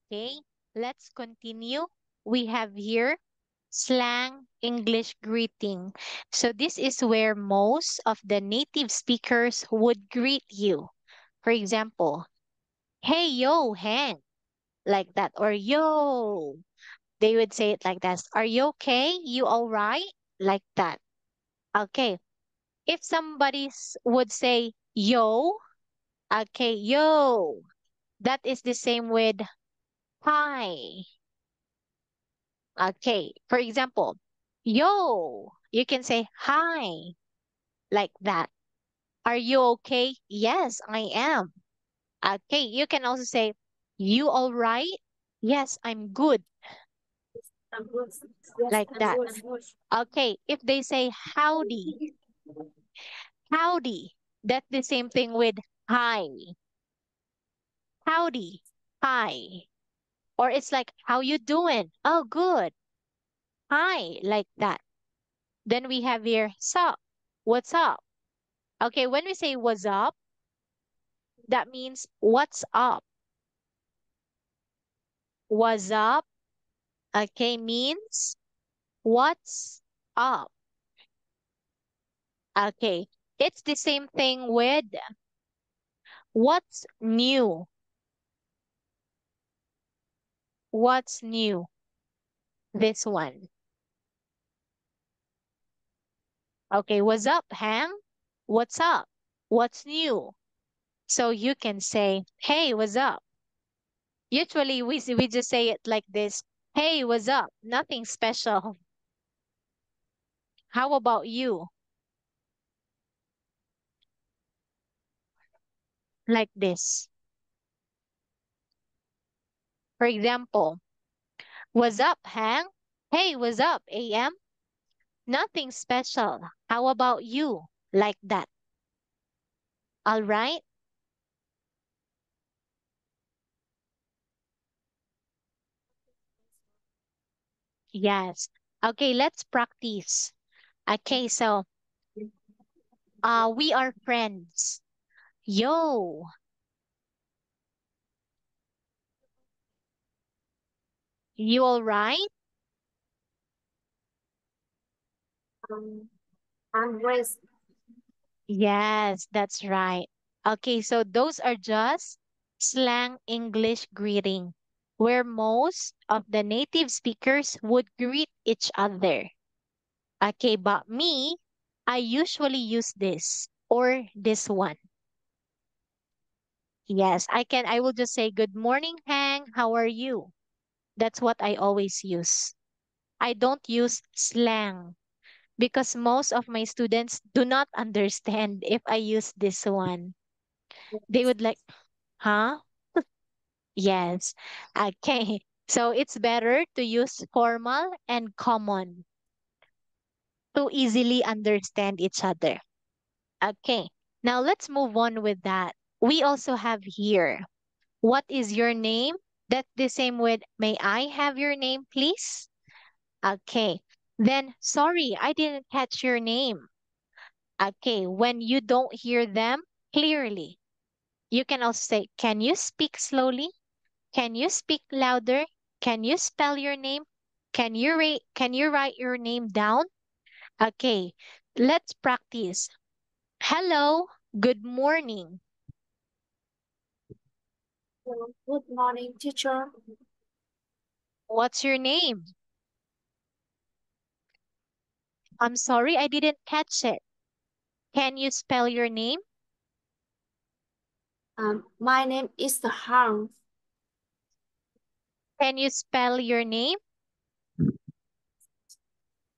Okay, let's continue. We have here slang English greeting. So this is where most of the native speakers would greet you. For example, hey yo, Hank, like that, or yo. They would say it like that. Are you okay? You all right? Like that. Okay. If somebody would say yo, okay, yo, that is the same with hi. Okay. For example, yo, you can say hi like that. Are you okay? Yes, I am. Okay. You can also say, you all right? Yes, I'm good. I'm good. Yes, Like I'm that. good. Okay. If they say howdy, howdy, that's the same thing with hi. Howdy, hi. Or it's like, how you doing? Oh, good. Hi, like that. Then we have here, sup. What's up? Okay, when we say what's up, that means what's up. What's up, okay, means what's up. Okay, it's the same thing with what's new. What's new? This one. Okay, what's up, Ham? What's up? What's new? So you can say, hey, what's up? Usually we just say it like this. Hey, what's up? Nothing special. How about you? Like this. For example, what's up, Hang? Hey, what's up, AM? Nothing special. How about you? Like that. All right? Yes. Okay, let's practice. Okay, so we are friends. Yo, you all right? Um, I'm raised. Yes, that's right. Okay, so those are just slang English greeting, where most of the native speakers would greet each other. Okay, but me, I usually use this or this one. Yes, I will just say, good morning, Hang. How are you? That's what I always use. I don't use slang because most of my students do not understand if I use this one. They would like, huh? Yes. Okay. So it's better to use formal and common to easily understand each other. Okay. Now let's move on with that. We also have here, what is your name? That's the same with, may I have your name, please? Okay. Then, sorry, I didn't catch your name. Okay. When you don't hear them clearly, you can also say, can you speak slowly? Can you speak louder? Can you spell your name? Can you write your name down? Okay, let's practice. Hello, good morning. Good morning, teacher. What's your name? I'm sorry, I didn't catch it. Can you spell your name? My name is Harm. Can you spell your name?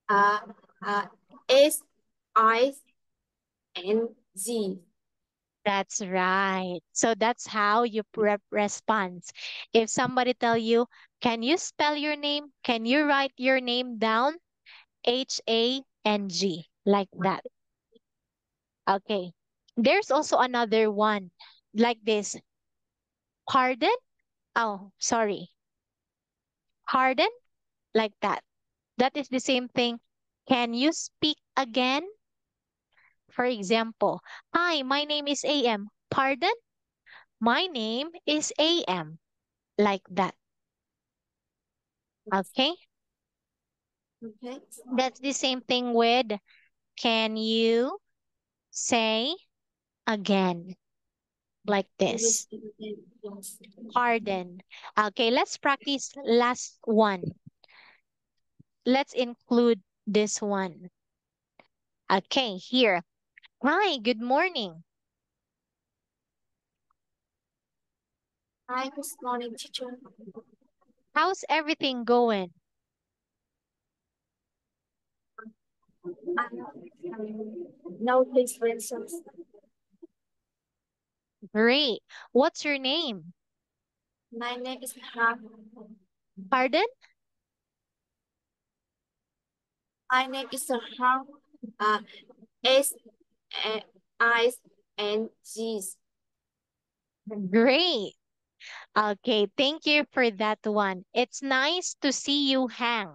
Uh, uh, SING. That's right. So that's how you prep response. If somebody tell you, can you spell your name? Can you write your name down? HANG, like that. Okay. There's also another one like this. Pardon? Oh, sorry. Pardon? Like that. That is the same thing. Can you speak again? For example, hi, my name is AM. Pardon? My name is AM. Like that. Okay, Okay. that's the same thing with can you say again, like You will this. speak again. Yes. Pardon. Okay, let's practice last one. Let's include this one. Okay, here. Hi, good morning. Hi, good morning, teacher. How's everything going? No differences. Great. What's your name? My name is Han. Pardon? My name is Han. Uh, S I N G. Great. Okay, thank you for that one. It's nice to see you hang.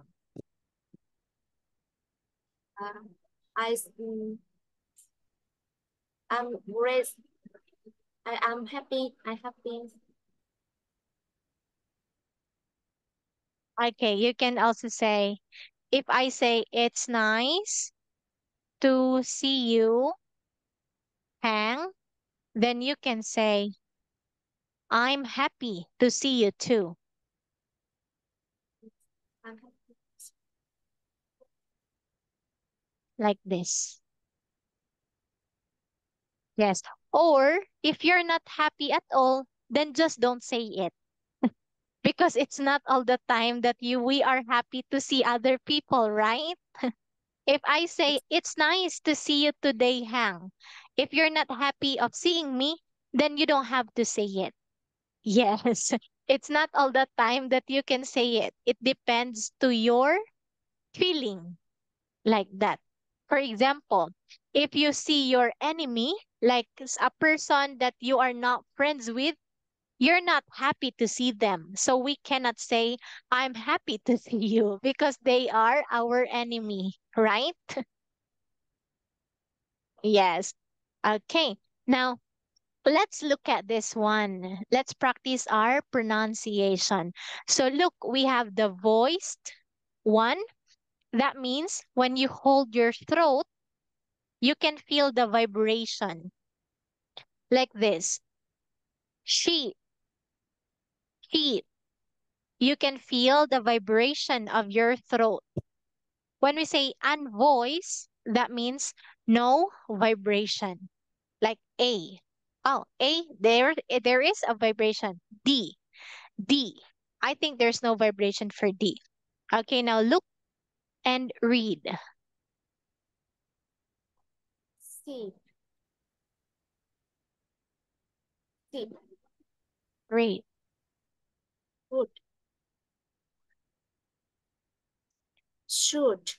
Uh, I I'm great. I am happy. I happy. Okay, you can also say, if I say it's nice to see you hang, then you can say, I'm happy to see you too, I'm happy. like this. Yes. Or if you're not happy at all, then just don't say it. Because it's not all the time that we are happy to see other people, right? If I say it's nice to see you today, Hang, if you're not happy of seeing me, then you don't have to say it. Yes. It's not all the time that you can say it. It depends to your feeling, like that. For example, if you see your enemy, like a person that you are not friends with, you're not happy to see them. So we cannot say, I'm happy to see you because they are our enemy, right? Yes. Okay. Now, let's look at this one. Let's practice our pronunciation. So, look, we have the voiced one. That means when you hold your throat, you can feel the vibration like this. Sheep, sheep. You can feel the vibration of your throat. When we say unvoiced, that means no vibration. Like A. Oh, A, there is a vibration. D, D. I think there's no vibration for D. Okay, now look and read. See, see, Read. good, shoot,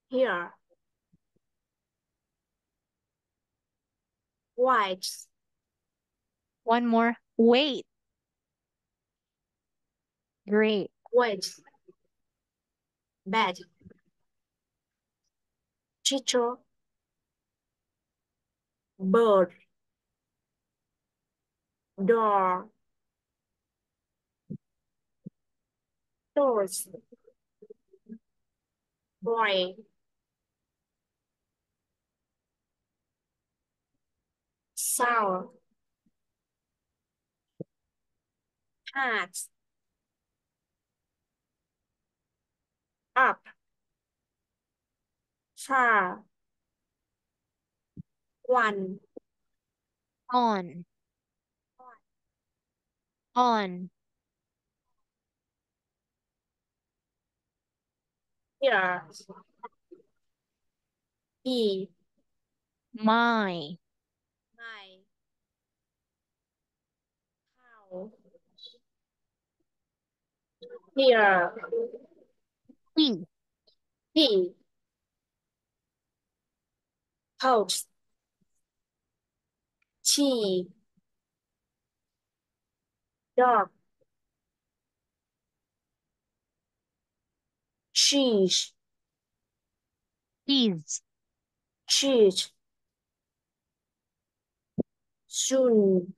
here, white, One more. Wait. Great. wait, bed, teacher, bird, door, doors, boy, sour, hat, up, far, one, On. On. here, he, My. my, how, here, He. he, house, she, dog, cheese, His. cheese, soon,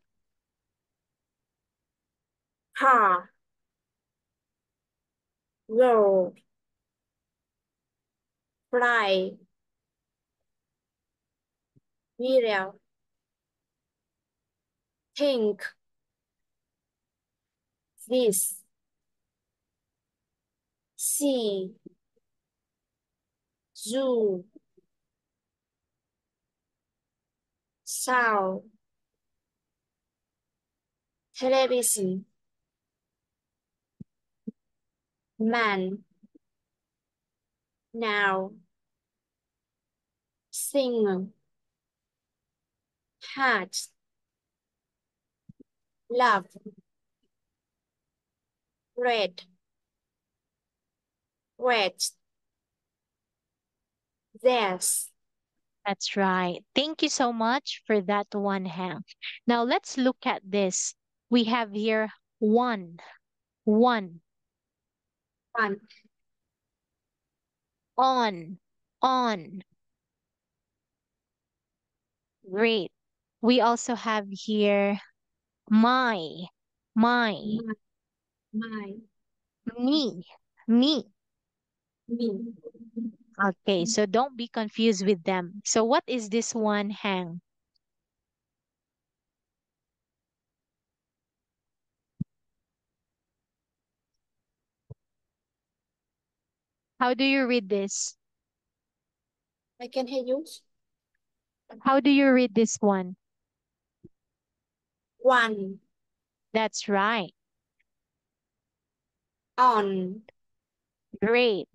car, road, fly, wheel, think, this, see, zoo, sound, television, man, now, sing, heart, love, red, red, this. That's right. Thank you so much for that one, Hang. Now let's look at this. We have here one, one, One, on, on. Great. We also have here my, my, my, me, me. me. Okay, so don't be confused with them. So what is this one, Hang? How do you read this? I can hear you. How do you read this one? One, That's right. on, Great.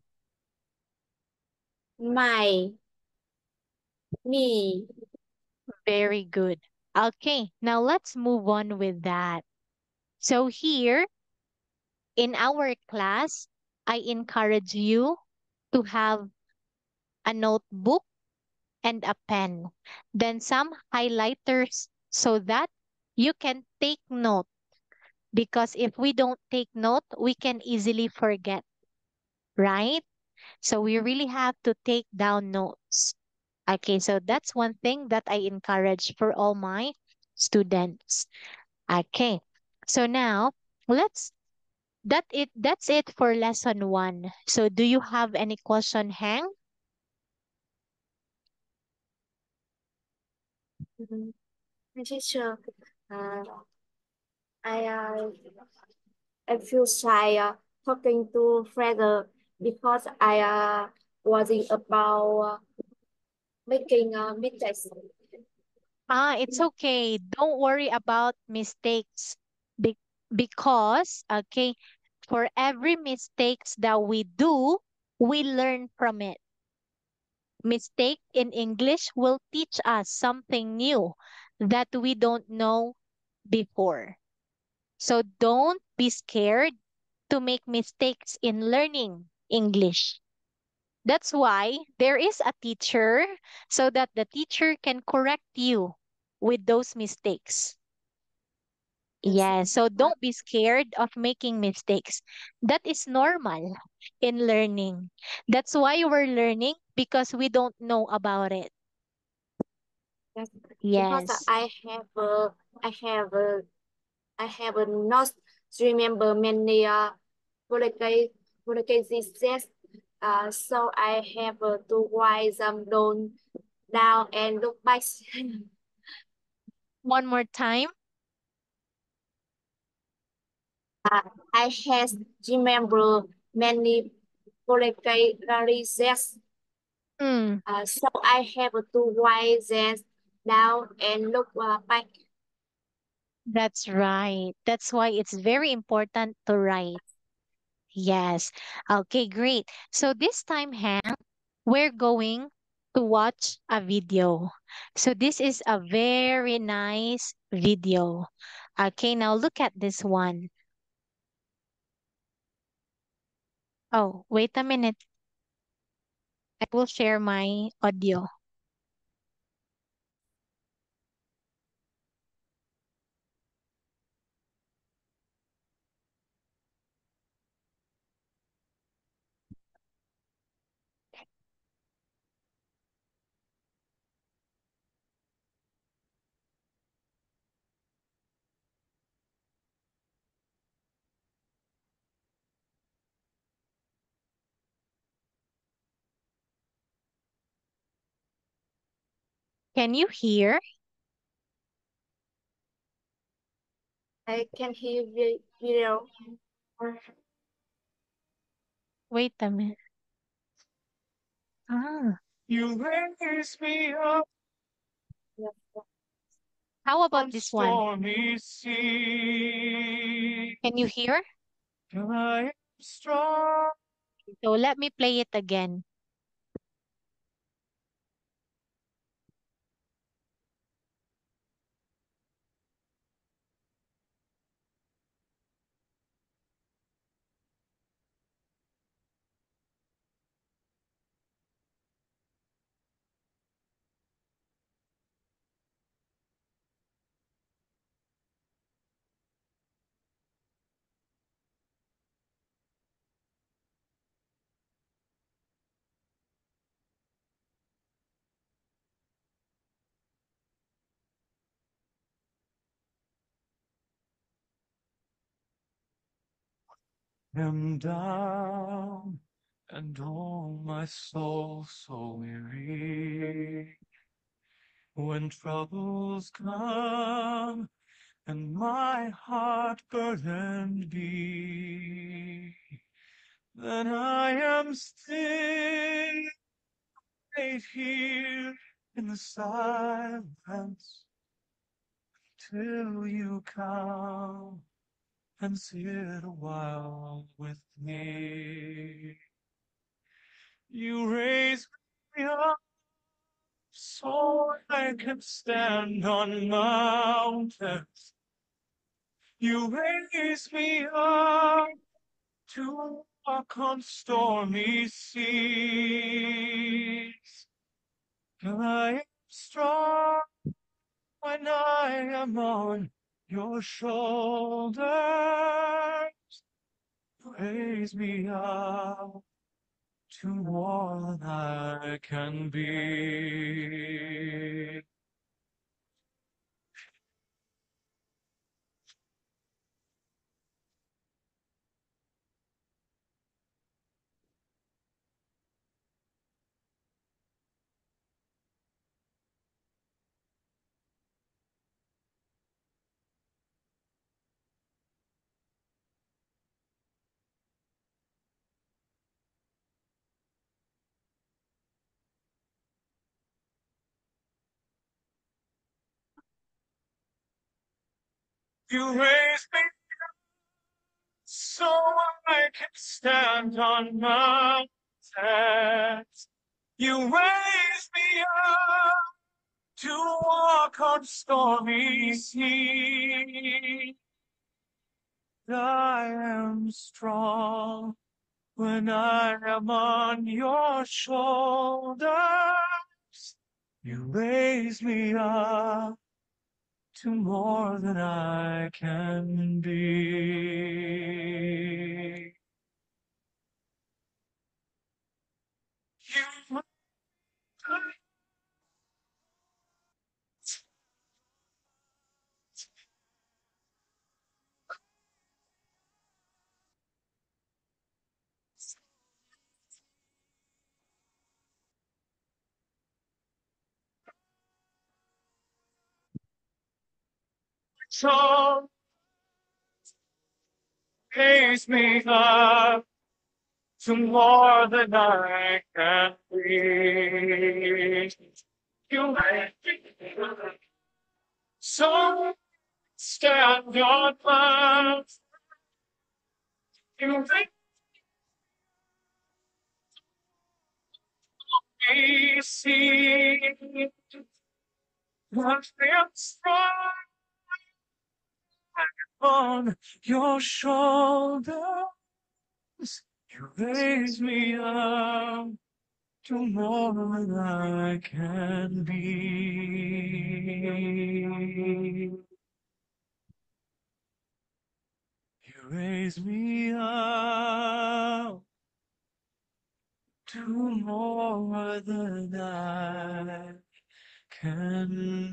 my, me. Very good. Okay, now let's move on with that. So here in our class, I encourage you to have a notebook and a pen, then some highlighters so that you can take note. Because if we don't take note, we can easily forget, right? So we really have to take down notes. Okay, so that's one thing that I encourage for all my students. Okay. So now let's that's it for lesson 1. So do you have any question, Hang? Mhm. My teacher, uh, I, uh, I feel shy talking to Freda because I worrying about making mistakes. It's okay. Don't worry about mistakes. Be- because okay, for every mistakes that we do, we learn from it. Mistake in English will teach us something new that we don't know before. So don't be scared to make mistakes in learning English. That's why there is a teacher so that the teacher can correct you with those mistakes. Yes. Yeah, so don't be scared of making mistakes. That is normal in learning. That's why we're learning because we don't know about it. Yes. Because Yes. I have not remember many political diseases. So I have to write them down and look back. One more time. I have remember many political diseases. Mm, So I have to write them down and look back. that's right. That's why it's very important to write. Yes. Okay, great. So this time, Hank, we're going to watch a video. So this is a very nice video. Okay, now look at this one. Oh, wait a minute. I will share my audio. Can you hear? I can hear you. Wait a minute. Ah, You raise me up Yes. how about on this one? stormy sea. Can you hear? I am strong. So let me play it again. Am down and oh my soul so weary. When troubles come and my heart burdened be, then I am still right here in the silence till you come and sit a while with me. You raise me up so I can stand on mountains. You raise me up to walk on stormy seas. I am strong when I am on your shoulder. Raise me up to more than I can be. You raise me so I can stand on mountains. You raise me up to walk on stormy seas. I am strong when I am on your shoulders. You raise me up to more than I can be. You so raise me up to more than I can be. You make me so stand on my you make me see what feels right on your shoulders. You raise me up to more than I can be. You raise me up to more than I can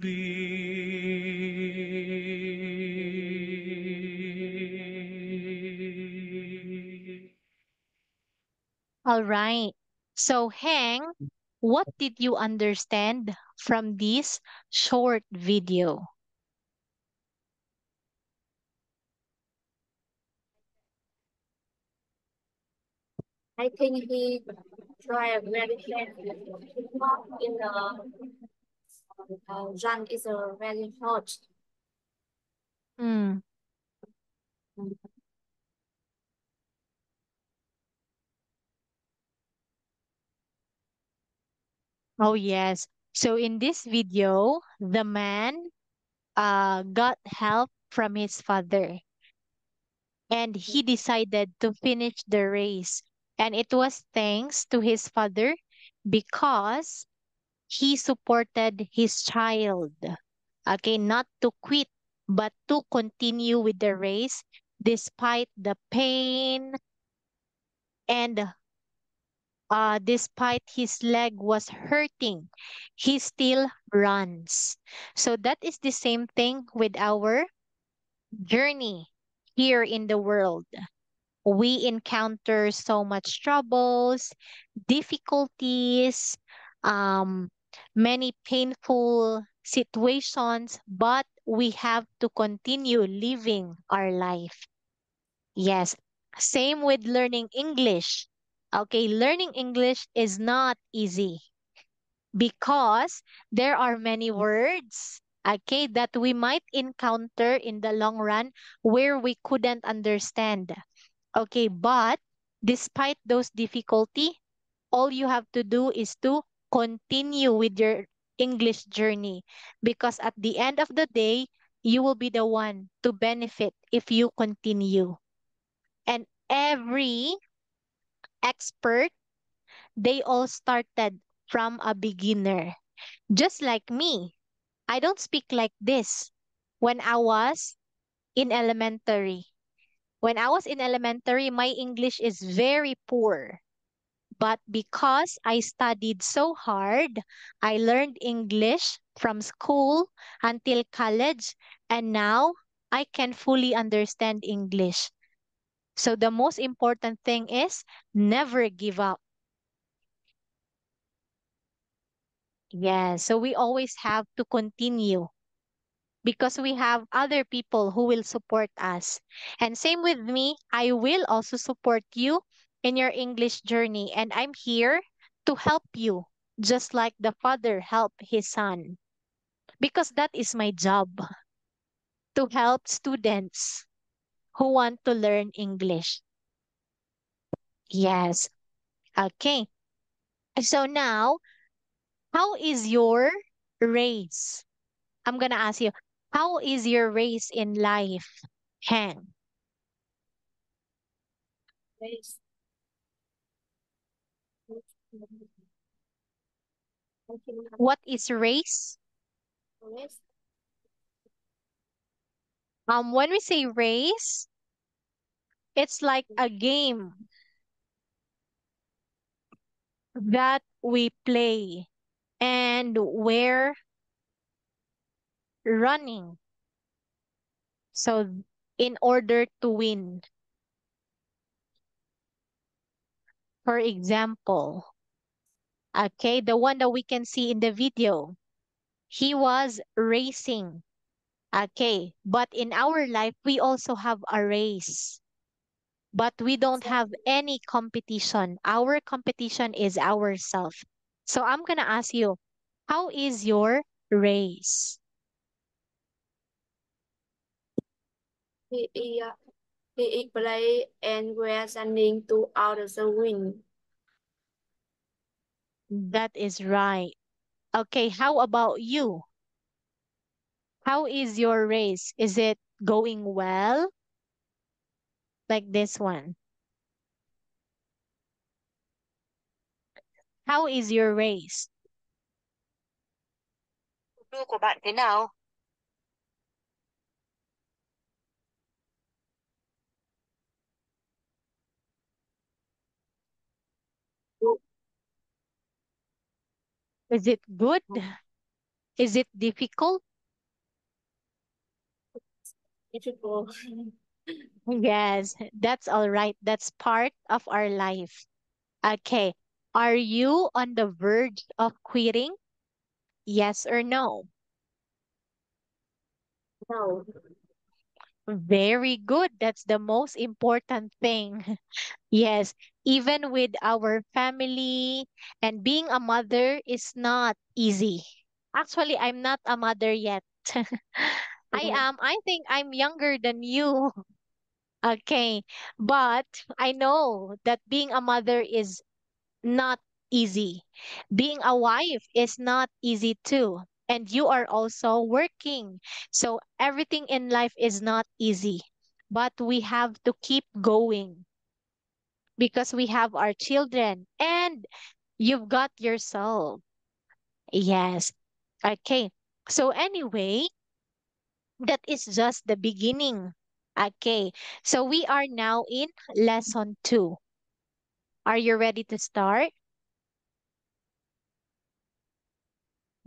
be. All right. So, Hang, What did you understand from this short video? I think he tried very hard in the run is a very hot. Hmm. Oh, yes. So in this video, the man got help from his father and he decided to finish the race. And it was thanks to his father because he supported his child. Okay, not to quit, but to continue with the race despite the pain and despite his leg was hurting, he still runs. So that is the same thing with our journey here in the world. We encounter so much troubles, difficulties, um, many painful situations, but we have to continue living our life. Yes, same with learning English. Okay, learning English is not easy because there are many words, okay, that we might encounter in the long run where we couldn't understand. Okay, but despite those difficulty, all you have to do is to continue with your English journey because at the end of the day, you will be the one to benefit if you continue. And every expert, they all started from a beginner. Just like me, I don't speak like this when I was in elementary. When I was in elementary, my English is very poor. But because I studied so hard, I learned English from school until college, and now I can fully understand English. So the most important thing is never give up. Yes, so we always have to continue because we have other people who will support us. And same with me, I will also support you in your English journey. And I'm here to help you, just like the father helped his son, because that is my job to help students who want to learn English. Yes. Okay. So now, how is your race? I'm going to ask you, how is your race in life, Hang? Yes. What is race? Yes. When we say race, it's like a game that we play and we're running. So in order to win, for example, okay, the one that we can see in the video, he was racing. Okay, but in our life, we also have a race, but we don't have any competition. Our competition is ourselves. So I'm gonna ask you, how is your race? He, he, uh, he play and we're standing to out of the wind. That is right. Okay, how about you? How is your race? Is it going well? Like this one. How is your race? Đua của bạn thế nào? Is it good? Is it difficult? Beautiful. Yes, that's all right. That's part of our life. Okay. Are you on the verge of quitting? Yes or no? No. Very good. That's the most important thing. Yes, even with our family and being a mother is not easy. Actually, I'm not a mother yet. I think I'm younger than you. Okay. But I know that being a mother is not easy. Being a wife is not easy too. And you are also working. So everything in life is not easy. But we have to keep going because we have our children and you've got yourself. Yes. Okay. So anyway, that is just the beginning. Okay. So we are now in lesson 2. Are you ready to start?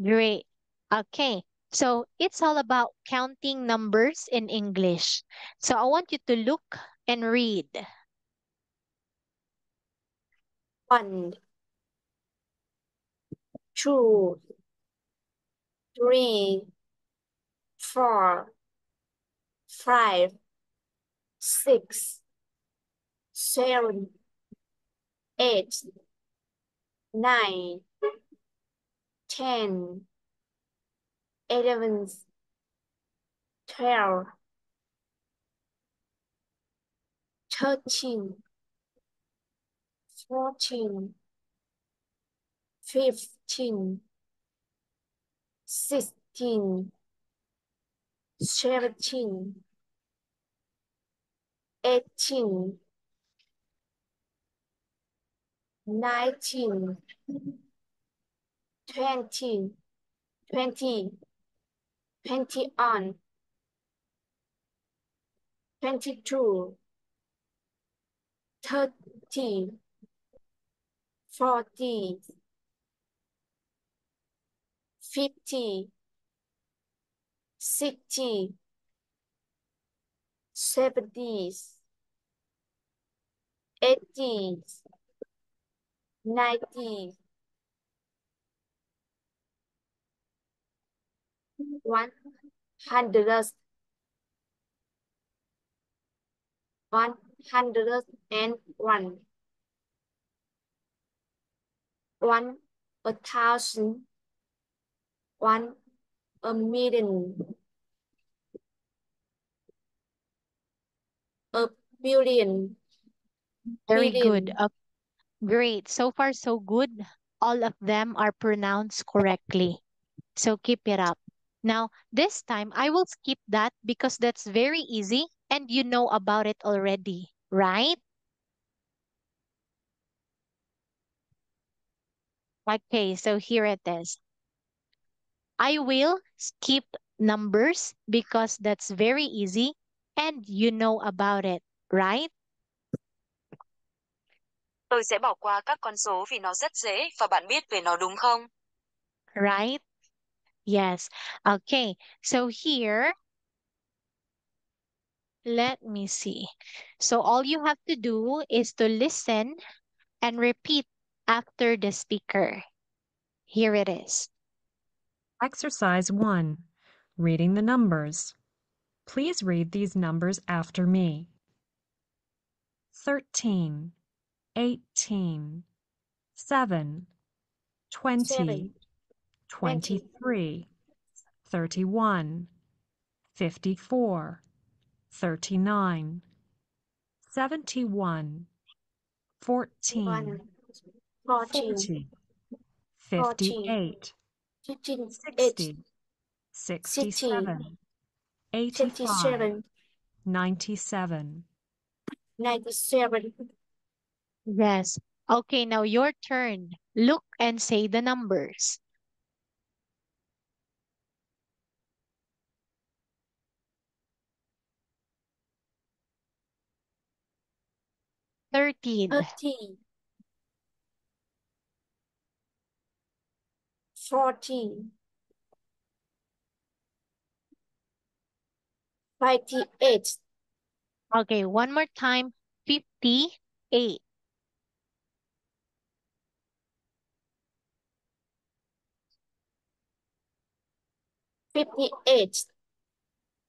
Great. Okay. So it's all about counting numbers in English. So I want you to look and read. 1, 2, 3, 4, 5, 6, 7, 8, 9, 10, 11, 12, 13, 14, 15, 16, 17, 18, 19, 20, 20, 21, 22, 30, 40, 50, 60, 70, 80, 90, 100, 101, 1,000, 1,000,000, a billion, Very good. billion. Great. So far, so good. All of them are pronounced correctly. So keep it up. Now, this time I will skip that because that's very easy and you know about it already, right? Okay, so here it is. I will skip numbers because that's very easy and you know about it, right? Tôi sẽ bỏ qua các con số vì nó rất dễ và bạn biết về nó đúng không? Right? Yes. Okay, so here, let me see. So all you have to do is to listen and repeat after the speaker. Here it is. Exercise 1. Reading the numbers. Please read these numbers after me. 13, 18, 7, 20, 7, 20, 23, 31, 54, 39, 71, 14, 14, 40, 14, 58, 15, 8, 60, 60, 67, 85, 57, 97. 97. Yes. Okay, now your turn. Look and say the numbers. 13, 30, 40, 58, okay, one more time. 58, 58.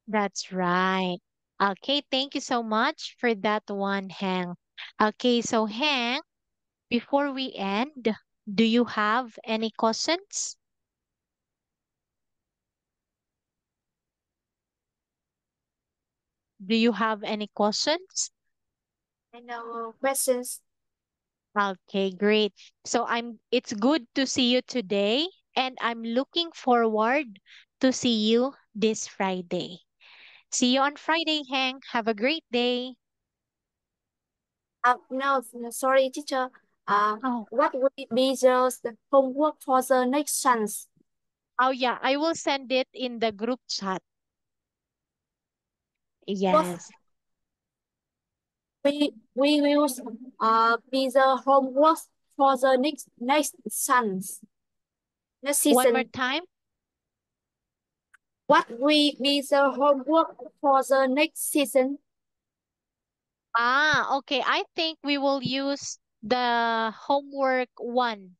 That's right. Okay, thank you so much for that one, Hang. Okay, so Hang, before we end, do you have any questions? Do you have any questions? And no questions. Okay, great. So it's good to see you today, and I'm looking forward to see you this Friday. See you on Friday, Hang. Have a great day. No, sorry, teacher. Oh, What will be the homework for the next chance? oh yeah, I will send it in the group chat. What Yes. we will be the homework for the next chance next One more season. time. What will be the homework for the next season? Ah, okay. I think we will use the homework one,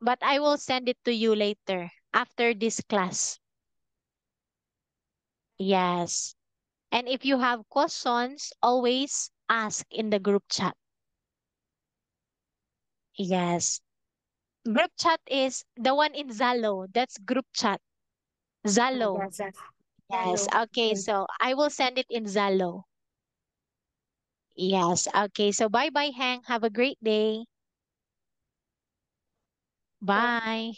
but I will send it to you later after this class. Yes. And if you have questions, always ask in the group chat. Yes. Group chat is the one in Zalo. That's group chat. Zalo. Yes. Yes. Hello. Okay. So I will send it in Zalo. Yes. Okay. So bye bye, Hang. Have a great day. Bye. Bye.